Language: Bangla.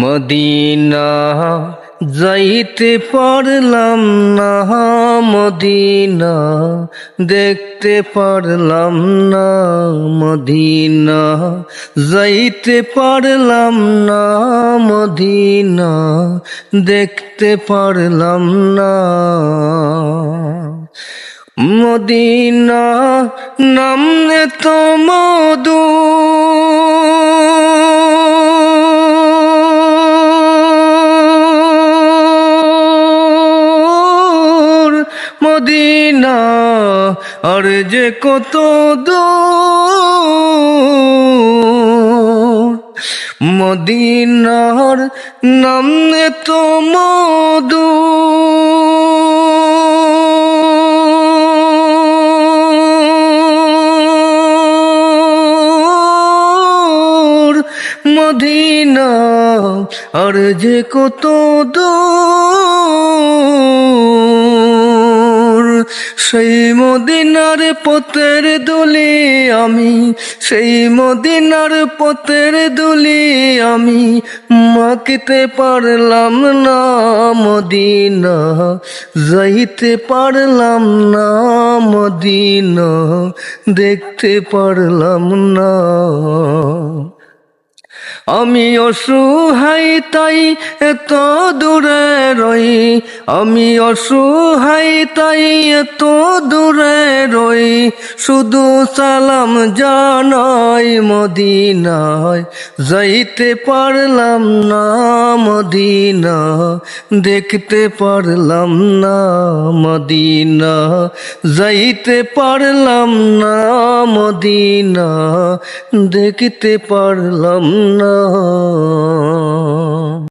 মদিনা যাইতে পারলাম না, মদিনা দেখতে পারলাম না, মদিনা যাইতে পারলাম না, মদিনা দেখতে পারলাম না। মদিনা নাম এত মধু, মদিনা আর যে কত দূর, মদিনার নাম এত মধু। মদিনা আর যে কত দূর, সেই মদিনার পথের দুলি আমি, সেই মদিনার পথের দুলি আমি মাখিতে পারলাম না, মদিনা যাইতে পারলাম না, মদিনা দেখতে পারলাম না। আমি অসহায় তাই এত দূরে রই, আমি অসহায় তাই এত দূরে রই, শুধু সালাম জানাই মদিনায় যাইতে পারলাম না, মদিনা দেখতে পারলাম না, মদিনা যাইতে পারলাম না, মদিনা দেখতে পারলাম না।